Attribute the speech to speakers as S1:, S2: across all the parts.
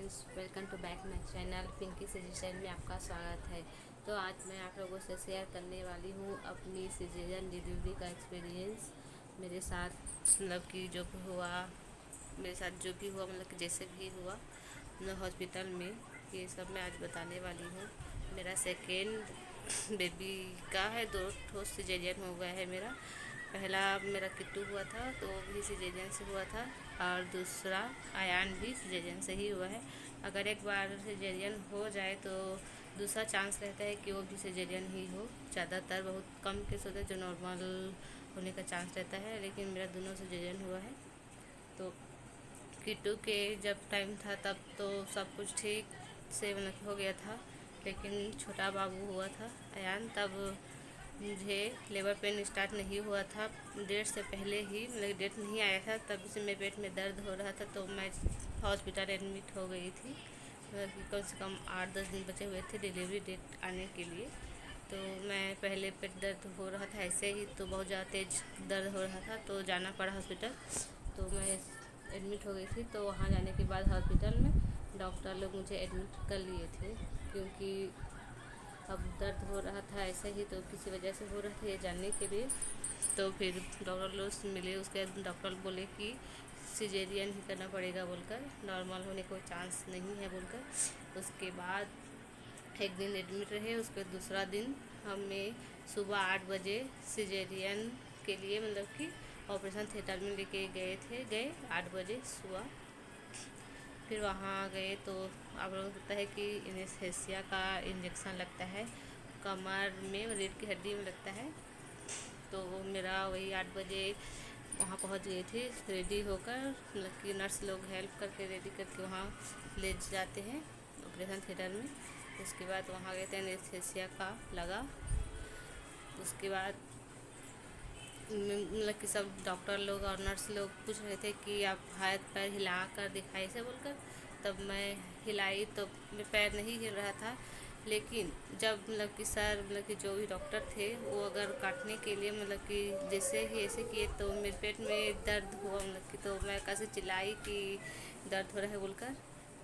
S1: Friends, welcome to back my channel Pinky suggestion में आपका स्वागत है। तो आज मैं आप लोगों से शेयर करने वाली हूँ अपनी सिजेरियन डिलीवरी का एक्सपीरियंस। मेरे साथ मतलब कि जो भी हुआ, मेरे साथ जो भी हुआ, मतलब कि जैसे भी हुआ मतलब हॉस्पिटल में, ये सब मैं आज बताने वाली हूँ। मेरा सेकेंड बेबी का है, 2 सिजेरियन हो गया है मेरा। पहला मेरा किट्टू हुआ था तो वो भी सिजेरियन से हुआ था, और दूसरा आयान भी सिजेरियन से ही हुआ है। अगर एक बार सिजेरियन हो जाए तो दूसरा चांस रहता है कि वो भी सिजेरियन ही हो। ज़्यादातर बहुत कम केस होते हैं जो नॉर्मल होने का चांस रहता है, लेकिन मेरा दोनों सिजेरियन हुआ है। तो किट्टू के जब टाइम था तब तो सब कुछ ठीक से मतलब हो गया था, लेकिन छोटा बाबू हुआ था अयान, तब मुझे लेबर पेन स्टार्ट नहीं हुआ था। डेट से पहले ही मतलब डेट नहीं आया था, तब से मेरे पेट में दर्द हो रहा था, तो मैं हॉस्पिटल एडमिट हो गई थी। मतलब कि कम से कम 8-10 दिन बचे हुए थे डिलीवरी डेट आने के लिए। तो मैं पहले पेट दर्द हो रहा था ऐसे ही, तो बहुत ज़्यादा तेज़ दर्द हो रहा था, तो जाना पड़ा हॉस्पिटल। तो मैं एडमिट हो गई थी। तो वहाँ जाने के बाद हॉस्पिटल में डॉक्टर लोग मुझे एडमिट कर लिए थे, क्योंकि अब दर्द हो रहा था ऐसे ही, तो किसी वजह से हो रहा था ये जानने के लिए। तो फिर डॉक्टर लोग से मिले, उसके बाद डॉक्टर बोले कि सिजेरियन ही करना पड़ेगा बोलकर, नॉर्मल होने कोई चांस नहीं है बोलकर। उसके बाद एक दिन एडमिट रहे, उसके दूसरा दिन हमें सुबह 8 बजे सिजेरियन के लिए मतलब कि ऑपरेशन थिएटर में लेके गए 8 बजे सुबह। फिर वहाँ गए तो आप लोगों को पता है कि एनेस्थीसिया का इंजेक्शन लगता है कमर में, रीढ़ की हड्डी में लगता है। तो मेरा वही 8 बजे वहाँ पहुँच गई थी रेडी होकर, मतलब कि नर्स लोग हेल्प करके रेडी करके वहाँ ले जाते हैं ऑपरेशन थिएटर में। उसके बाद वहाँ गए थे, एनेस्थीसिया का लगा। उसके बाद मतलब कि सब डॉक्टर लोग और नर्स लोग पूछ रहे थे कि आप हाथ पैर हिला कर दिखाई से बोलकर। तब मैं हिलाई तो मेरे पैर नहीं हिल रहा था, लेकिन जब मतलब कि सर मतलब कि जो भी डॉक्टर थे वो अगर काटने के लिए मतलब कि जैसे ही ऐसे किए तो मेरे पेट में दर्द हुआ, मतलब कि तो मैं कैसे चिल्लाई कि दर्द हो रहा है बोलकर।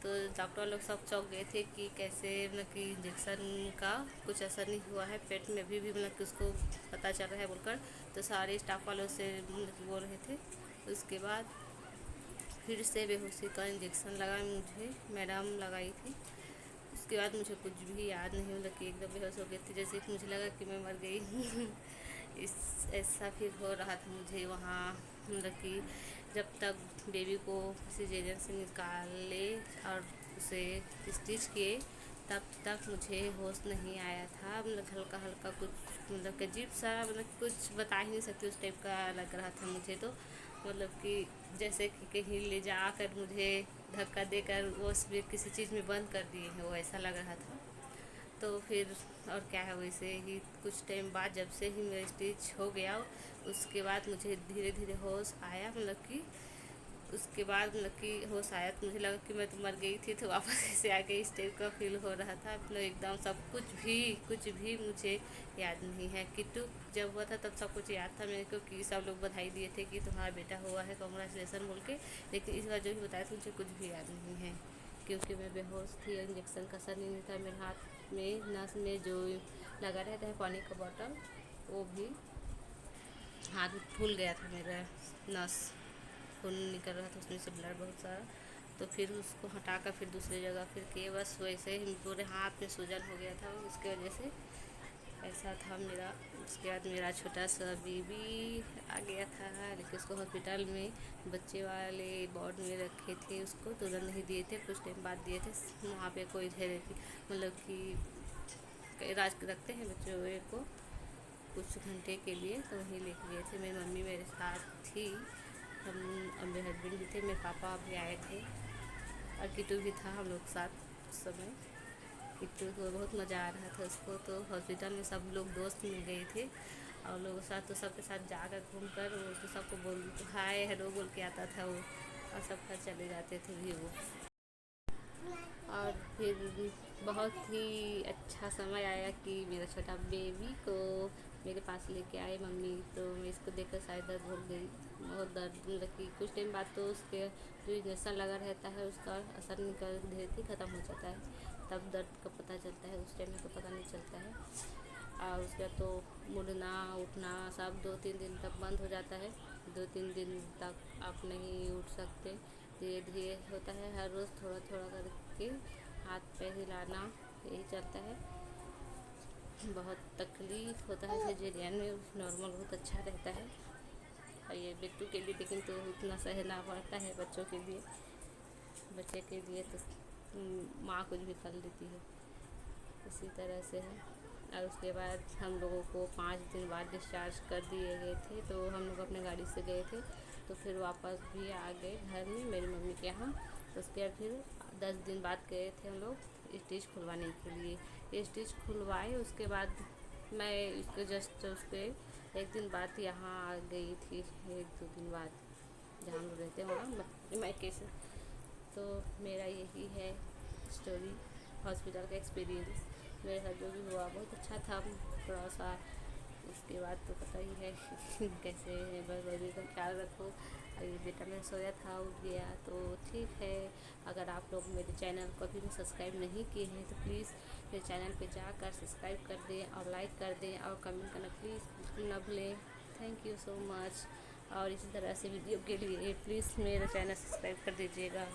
S1: तो डॉक्टर लोग सब चौंक गए थे कि कैसे मतलब कि इंजेक्शन का कुछ असर नहीं हुआ है, पेट में भी मतलब कि उसको पता चल रहा है बोलकर। तो सारे स्टाफ वालों से मतलब कि बोल रहे थे। उसके बाद फिर से बेहोशी का इंजेक्शन लगा मुझे, मैडम लगाई थी। उसके बाद मुझे कुछ भी याद नहीं, मतलब कि एकदम बेहोश हो गई थी, जैसे कि मुझे लगा कि मैं मर गई हूँ। इस ऐसा फिर हो रहा था मुझे वहाँ, मतलब कि जब तक बेबी को सिजेरियन से निकाले और उसे स्टिच किए तब तक मुझे होश नहीं आया था। मतलब हल्का हल्का कुछ मतलब कि अजीब सा, मतलब कुछ बता ही नहीं सकती उस टाइप का लग रहा था मुझे। तो मतलब कि जैसे कि कहीं ले जा कर मुझे धक्का देकर वो स्पीड किसी चीज़ में बंद कर दिए हैं, वो ऐसा लग रहा था। तो फिर और क्या है, वैसे ही कुछ टाइम बाद जब से ही मेरा स्टिच हो गया उसके बाद मुझे धीरे धीरे होश आया, मतलब कि उसके बाद मतलब कि होश आया तो मुझे लगा कि मैं तो मर गई थी, तो वापस ऐसे आ गई, इस टाइप का फील हो रहा था। मतलब एकदम सब कुछ भी मुझे याद नहीं है। किट्टू जब हुआ था तब सब कुछ याद था मेरे को, कि सब लोग बधाई दिए थे कि तुम्हारा बेटा हुआ है, कॉन्ग्रेचुलेसन बोल के। लेकिन इस बार जो भी बताया था मुझे कुछ भी याद नहीं है, क्योंकि मैं बेहोश थी। इंजेक्शन का असर नहीं था मेरे हाथ में, नस में जो लगा रहता है पानी का बॉटल, वो भी हाथ में फूल गया था मेरा, नस खून निकल रहा था उसमें से ब्लड बहुत सारा। तो फिर उसको हटाकर फिर दूसरी जगह फिर किए, बस वैसे ही पूरे हाथ में सूजन हो गया था, उसकी वजह से ऐसा था मेरा। उसके बाद मेरा छोटा सा बेबी आ गया था, लेकिन उसको हॉस्पिटल में बच्चे वाले वार्ड में रखे थे, उसको तुरंत नहीं दिए थे, कुछ टाइम बाद दिए थे। वहाँ पे कोई थेरेपी मतलब कि इलाज रखते हैं बच्चों को कुछ घंटे के लिए, तो वहीं लेके गए थे। मेरी मम्मी मेरे साथ थी, हम और मेरे हस्बैंड भी थे, मेरे पापा भी आए थे, और किट्टू भी था हम लोग साथ उस समय। किट्टू को बहुत मज़ा आ रहा था उसको। तो हॉस्पिटल में सब लोग दोस्त मिल गए थे और लोगों के साथ, तो सबके साथ जाकर घूम कर वो तो सबको हाय हेलो बोल के आता था वो, और सब घर चले जाते थे भी वो। और फिर बहुत ही अच्छा समय आया कि मेरा छोटा बेबी को मेरे पास लेके आए मम्मी, तो मैं इसको देखकर शायद दर्द हो गई, बहुत दर्द, मतलब कि कुछ टाइम बाद तो उसके जो इंजेक्शन लगा रहता है उसका असर निकल धीरे धीरे ख़त्म हो जाता है, तब दर्द का पता चलता है, उस टाइम में तो पता नहीं चलता है। और उसका तो मुड़ना उठना सब 2-3 दिन तक बंद हो जाता है, 2-3 दिन तक आप नहीं उठ सकते, धीरे धीरे होता है, हर रोज़ थोड़ा थोड़ा करके हाथ पैर हिलाना यही चलता है। बहुत तकलीफ़ होता है सिजेरियन में, नॉर्मल बहुत अच्छा रहता है। और ये बेटू के लिए लेकिन तो इतना सहना पड़ता है, बच्चों के लिए, बच्चे के लिए तो माँ कुछ भी कर लेती है, इसी तरह से है। और उसके बाद हम लोगों को 5 दिन बाद डिस्चार्ज कर दिए गए थे, तो हम लोग अपने गाड़ी से गए थे, तो फिर वापस भी आ गए घर में मेरी मम्मी के यहाँ। उसके बाद फिर 10 दिन बाद गए थे हम लोग स्टिच खुलवाने के लिए, स्टिच खुलवाए, उसके बाद मैं इसको जस्ट उसके 1 दिन बाद यहाँ आ गई थी, 1-2 दिन बाद, जहाँ हम लोग रहते हैं वहाँ मायके से। तो मेरा यही है स्टोरी, हॉस्पिटल का एक्सपीरियंस मेरे साथ जो भी हुआ बहुत अच्छा था। थोड़ा सा उसके बाद तो पता ही है कैसे बस बेबी का ख्याल रखो। और ये बेटा मेरा सोया था, उठ गया, तो ठीक है। अगर आप लोग मेरे चैनल को अभी भी सब्सक्राइब नहीं किए हैं तो प्लीज़ मेरे चैनल पे जाकर सब्सक्राइब कर दें और लाइक कर दें और कमेंट करना प्लीज़ बिल्कुल ना भूलें। Thank you so much. और इसी तरह से वीडियो के लिए प्लीज़ मेरा चैनल सब्सक्राइब कर दीजिएगा।